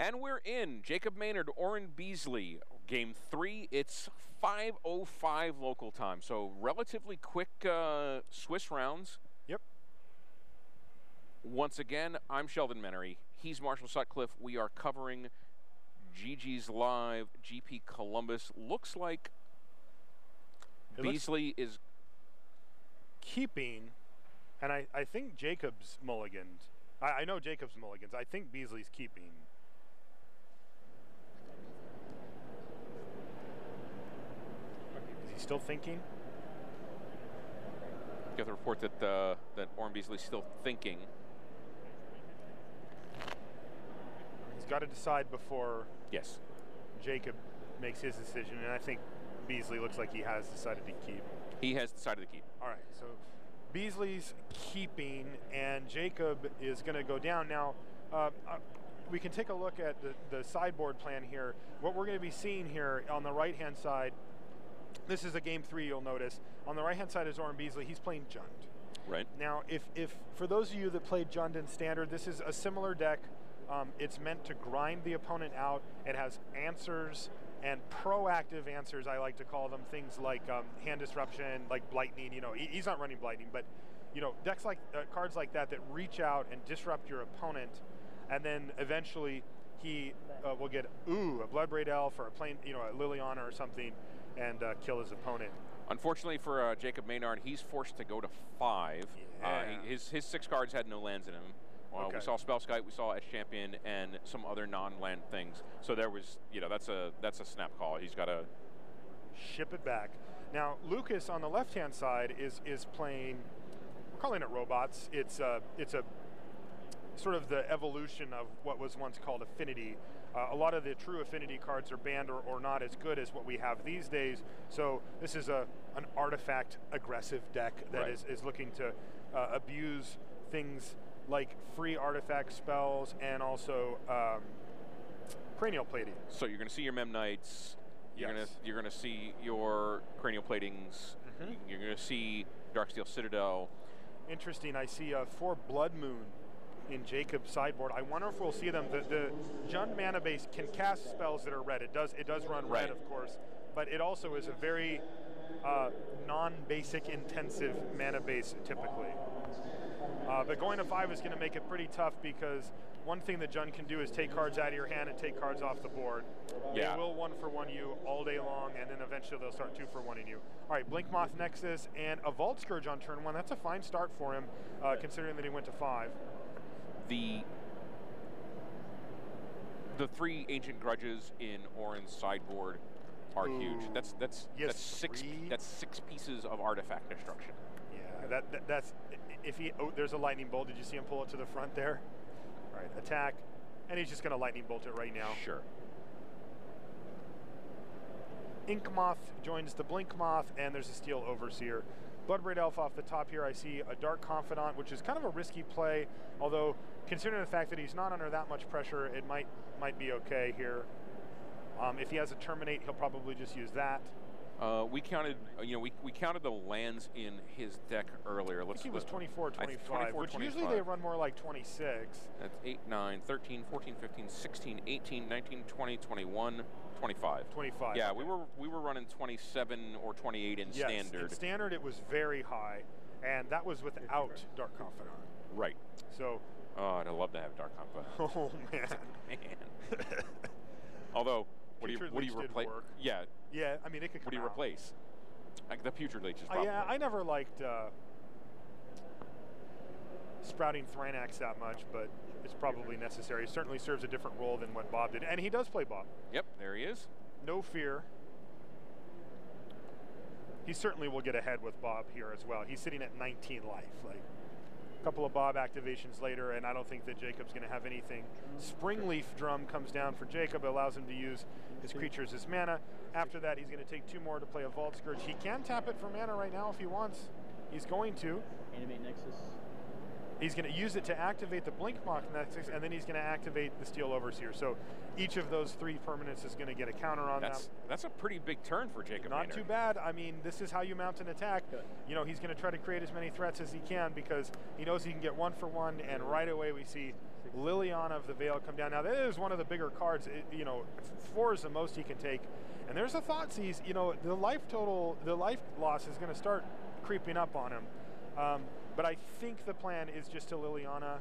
And we're in. Jacob Maynard, Orrin Beasley. Game 3, it's 5:05 local time. So relatively quick Swiss rounds. Yep. Once again, I'm Sheldon Menery. He's Marshall Sutcliffe. We are covering GG's Live, GP Columbus. Looks like Beasley is keeping, and I think Jacob's mulliganed. I know Jacob's mulligans. I think Beasley's keeping. Is he still thinking? Got the report that that Orrin Beasley's still thinking. He's got to decide before Yes. Jacob makes his decision, and I think Beasley looks like he has decided to keep. He has decided to keep. All right, so Beasley's keeping, and Jacob is going to go down. Now, we can take a look at the sideboard plan here. What we're going to be seeing here on the right-hand side, this is a game 3, you'll notice. On the right-hand side is Orrin Beasley. He's playing Jund. Right. Now, if for those of you that played Jund in Standard, this is a similar deck. It's meant to grind the opponent out. It has answers and proactive answers, I like to call them, things like hand disruption, like Blightning. You know, he's not running Blightning, but you know, decks like cards like that reach out and disrupt your opponent, and then eventually he will get a Bloodbraid Elf or a plain, you know, a Liliana or something, and kill his opponent. Unfortunately for Jacob Maynard, he's forced to go to 5. Yeah. His 6 cards had no lands in them. Okay. We saw Spellskite, we saw Edge Champion, and some other non-land things. So there was, you know, that's a snap call. He's got to ship it back. Now Lucas on the left-hand side is playing. We're calling it robots. It's a sort of the evolution of what was once called Affinity. A lot of the true Affinity cards are banned or not as good as what we have these days. So this is an artifact aggressive deck that is looking to abuse things like free artifact spells and also cranial plating. So you're going to see your Mem Knights. Yes. You're going to see your cranial platings. Mm-hmm. You're going to see Darksteel Citadel. Interesting. I see 4 Blood Moon in Jacob's sideboard. I wonder if we'll see them. The Jund mana base can cast spells that are red. It does run red, of course, but it also is a very non-basic intensive mana base typically. But going to 5 is going to make it pretty tough because one thing that Jund can do is take cards out of your hand and take cards off the board. Yeah. They will 1-for-1 you all day long, and then eventually they'll start 2-for-1ing you. All right, Blinkmoth Nexus and a Vault Scourge on turn 1. That's a fine start for him, considering that he went to 5. The 3 Ancient Grudges in Orrin's sideboard are huge. That's 6 pieces of artifact destruction. Yeah, that's if he. Oh, there's a lightning bolt. Did you see him pull it to the front there? All right, attack, and he's just going to lightning bolt it right now. Sure. Inkmoth joins the Blinkmoth, and there's a Steel Overseer. Bloodbraid Elf off the top here. I see a Dark Confidant, which is kind of a risky play, although considering the fact that he's not under that much pressure, it might be okay here. If he has a Terminate, he'll probably just use that. We counted, we counted the lands in his deck earlier. I think he was 24 or 25, which 25. usually they run more like 26. That's 8, 9, 13, 14, 15, 16, 18, 19, 20, 21, 25. 25. Yeah, okay. we were running 27 or 28 in Standard. In Standard it was very high, and that was without Dark Confidant. Right. So. Oh, I'd love to have Dark Confidant. Oh, man. Man. Although, what do you replace? Yeah. Yeah, I mean, it could come What do you replace? Like the Putrid Leech is probably. Yeah, I never liked Sprouting Thrynax that much, but it's probably necessary. It certainly serves a different role than what Bob did. And he does play Bob. Yep, there he is. No fear. He certainly will get ahead with Bob here as well. He's sitting at 19 life. Like, a couple of Bob activations later, and I don't think that Jacob's going to have anything. Springleaf Drum comes down for Jacob. It allows him to use his creatures as mana. After that, he's going to take 2 more to play a Vault Scourge. He can tap it for mana right now if he wants. He's going to. Animate Nexus. He's going to use it to activate the Blinkmoth Nexus, and then he's going to activate the Steel Overseer. So each of those 3 permanents is going to get a counter on them. That's a pretty big turn for Jacob Not Maynard. too bad. I mean, this is how you mount an attack. Good. You know, he's going to try to create as many threats as he can because he knows he can get 1-for-1, and right away we see Liliana of the Veil come down. Now, that is one of the bigger cards. You know, 4 is the most he can take. And there's a Thoughtseize. You know, the life loss is going to start creeping up on him. But I think the plan is just to Liliana.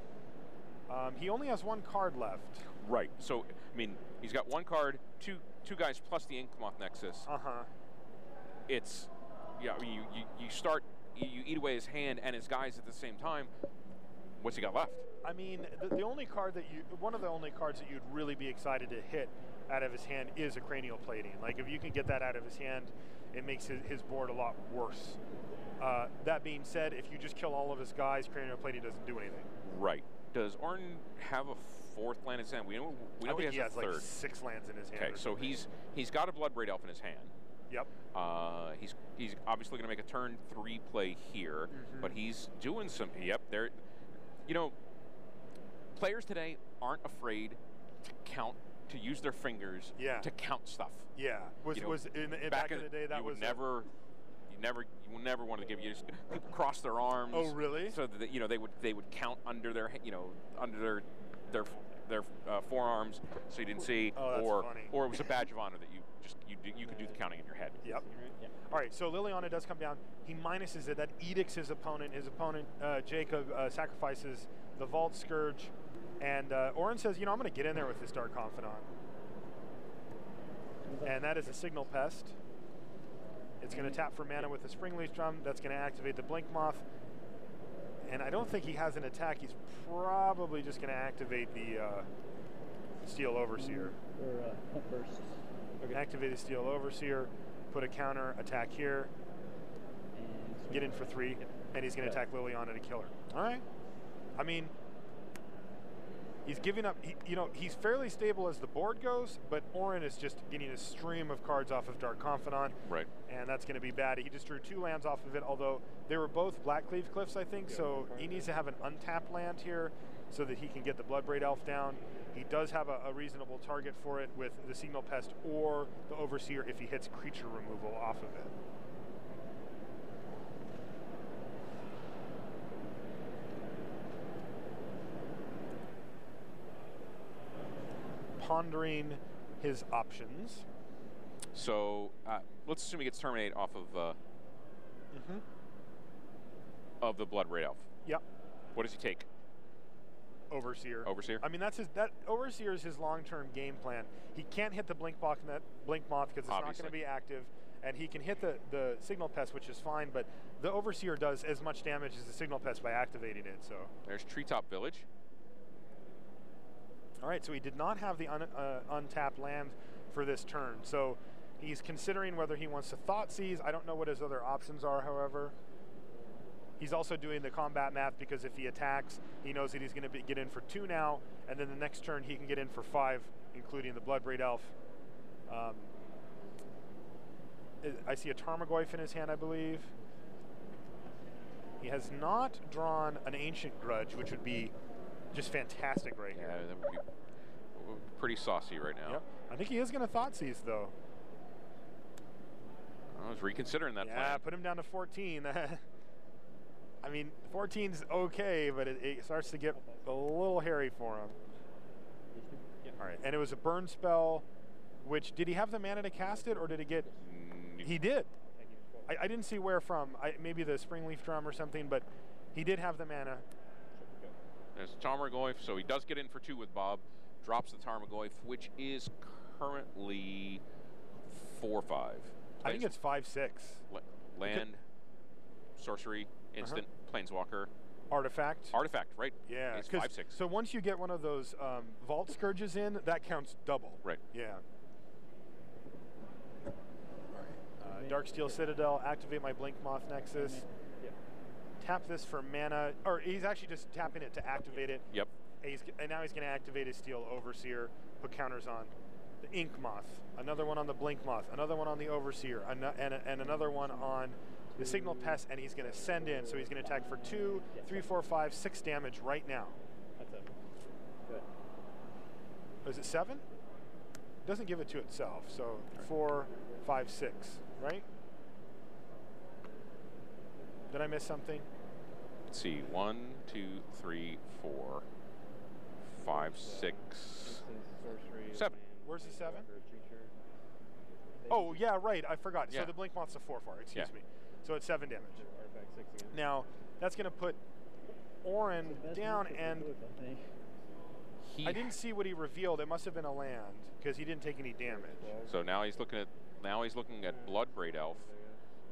He only has 1 card left. Right. So, I mean, he's got 1 card, two guys plus the Inkmoth Nexus. It's, yeah, I mean, you start, you eat away his hand and his guys at the same time. What's he got left? I mean, the only card that one of the only cards that you'd really be excited to hit out of his hand is a Cranial Plating. Like, if you can get that out of his hand, it makes his board a lot worse. That being said, if you just kill all of his guys, Cranial Plating doesn't do anything. Right. Does Orin have a 4th land in his hand? We know he has a 3rd. Like 6 lands in his hand. Okay, so he's got a Bloodbraid Elf in his hand. Yep. He's obviously going to make a turn 3 play here, but he's doing some. Yep. There. You know, players today aren't afraid to use their fingers to count stuff. Yeah. Back in the day that was you never wanted to give you just cross their arms. Oh, really? So that they would count under their under their forearms, so you didn't see, oh, that's funny. Or it was a badge of honor that you could do the counting in your head. Yep. All right, so Liliana does come down. He minuses it. That edicts his opponent. His opponent, Jacob, sacrifices the Vault Scourge. And Orin says, you know, I'm going to get in there with this Dark Confidant. And that is a Signal Pest. It's going to tap for mana with the Springleaf Drum. That's going to activate the Blink Moth. And I don't think he has an attack. He's probably just going to activate the Steel Overseer. First. Okay. Activate the Steel Overseer, put a counter attack here, and get in for 3, and he's going to attack Liliana to kill her. All right. I mean, he's giving up. He's fairly stable as the board goes, but Orin is just getting a stream of cards off of Dark Confidant. Right. And that's going to be bad. He just drew 2 lands off of it, although they were both Blackcleave Cliffs, I think, so he needs to have an untapped land here so that he can get the Bloodbraid Elf down. He does have a reasonable target for it with the Signal Pest or the Overseer if he hits creature removal off of it. Pondering his options. So let's assume he gets terminate off of the Bloodbraid Elf. Yep. What does he take? Overseer. Overseer. I mean, that Overseer is his long-term game plan. He can't hit the Blink Moth because it's not going to be active, and he can hit the Signal Pest, which is fine. But the Overseer does as much damage as the Signal Pest by activating it. So there's Treetop Village. All right, so he did not have the untapped land for this turn. So he's considering whether he wants to Thoughtseize. I don't know what his other options are, however. He's also doing the combat math because if he attacks, he knows that he's going to get in for 2 now, and then the next turn he can get in for 5, including the Bloodbraid Elf. I see a Tarmogoyf in his hand, I believe. He has not drawn an Ancient Grudge, which would be just fantastic right here. Yeah, that would be pretty saucy right now. Yep. I think he is going to Thoughtseize, though. I was reconsidering that plan. Yeah, put him down to 14. I mean, 14's okay, but it starts to get a little hairy for him. All right, and it was a burn spell, which, did he have the mana to cast it, or did he get? He did. I didn't see where from. Maybe the Springleaf Drum or something, but he did have the mana. There's Tarmogoyf, so he does get in for 2 with Bob. Drops the Tarmogoyf, which is currently 4/5. I think it's 5/6. Land, sorcery, instant, planeswalker. Artifact, right? Yeah, it's 5/6. So once you get one of those Vault Scourges in, that counts double. Right. Yeah. All right. Darksteel Citadel, activate my Blink Moth Nexus. Tap this for mana, or he's actually just tapping it to activate it. Yep. And now he's going to activate his Steel Overseer, put counters on the Ink Moth, another one on the Blink Moth, another one on the Overseer, and another one on the Signal Pest, and he's going to send in. So he's going to attack for 2, 3, 4, 5, 6 damage right now. That's it. Good. Is it 7? It doesn't give it to itself. So 4, 5, 6, right? Did I miss something? Let's see. 1, 2, 3, 4, 5, 6, 7. Where's the 7? Oh, yeah, right. I forgot. Yeah. So the Blink Moth's a 4/4. Excuse me. So it's 7 damage. Now, that's going to put Orin down, and I didn't see what he revealed. It must have been a land because he didn't take any damage. So now he's looking at Bloodbraid Elf,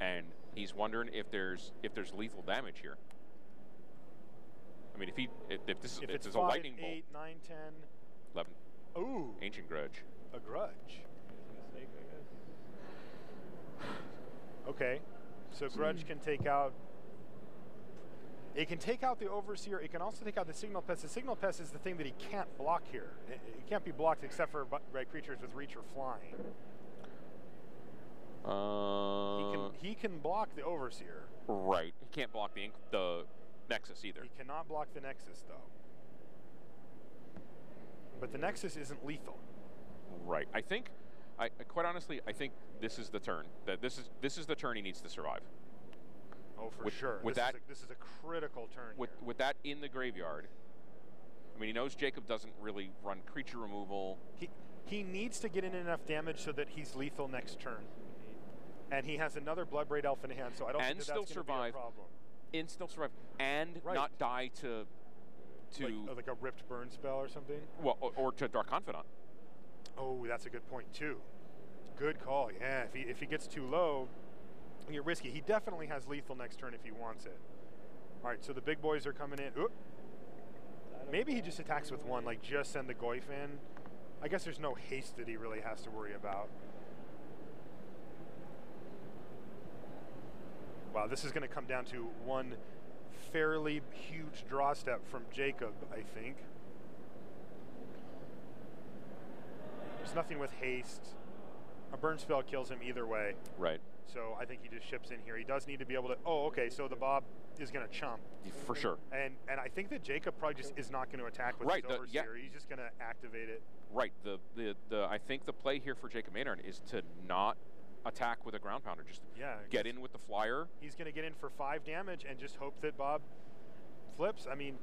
and he's wondering if there's lethal damage here. I mean, if this If it's is 5, a lightning 8, 9, 10. 11. Ooh. Ancient Grudge. A grudge. Okay. So grudge can take out. It can take out the Overseer. It can also take out the Signal Pest. The Signal Pest is the thing that he can't block here. It can't be blocked except for by creatures with reach or flying. He can block the Overseer. Right. He can't block the Nexus either. He cannot block the Nexus though. But the Nexus isn't lethal. Right. I think, quite honestly, I think this is the turn. That this is the turn he needs to survive. Oh, for sure. With this is a critical turn. With that in the graveyard. I mean, he knows Jacob doesn't really run creature removal. He needs to get in enough damage so that he's lethal next turn. And he has another Bloodbraid Elf in hand, so I don't think that's going to be a problem. And still survive, and not die to like a ripped burn spell or something. Well, or to Dark Confidant. Oh, that's a good point too. Good call. Yeah, if he gets too low, you're risky. He definitely has lethal next turn if he wants it. All right, so the big boys are coming in. Oop. Maybe he just attacks with one, like just send the Goyf in. I guess there's no haste that he really has to worry about. Wow, this is going to come down to one fairly huge draw step from Jacob, I think. There's nothing with haste. A burn spell kills him either way. Right. So I think he just ships in here. He does need to be able to. Oh, okay. So the Bob is going to chump. For sure. And I think that Jacob probably just is not going to attack with his Overseer. He's just going to activate it. Right. I think the play here for Jacob Maynard is to not attack with a ground pounder. Just get in with the flyer. He's going to get in for 5 damage and just hope that Bob flips. I mean,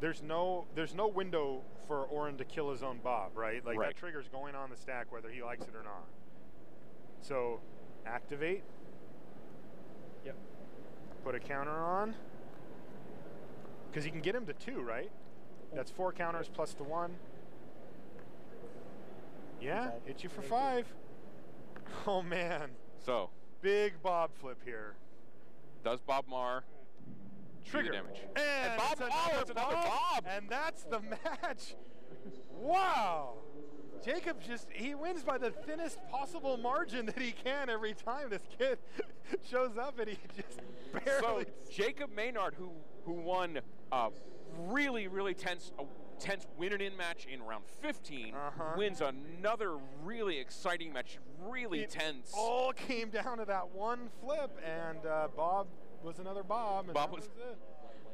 there's no window for Orin to kill his own Bob, right? Like that trigger's going on the stack whether he likes it or not. So activate. Yep. Put a counter on. Because you can get him to 2, right? That's 4 counters plus the 1. Yeah, hit you for 5. Oh man. So big Bob flip here. Does Bob Marr trigger damage? And Bob, it's another Bob. And that's the match. Wow. Jacob he wins by the thinnest possible margin that he can every time this kid shows up, and he just barely. So Jacob Maynard, who won really, really tense win-and-in match in round 15, wins another really exciting match, really tense. It all came down to that one flip, and Bob was another Bob. And Bob was it.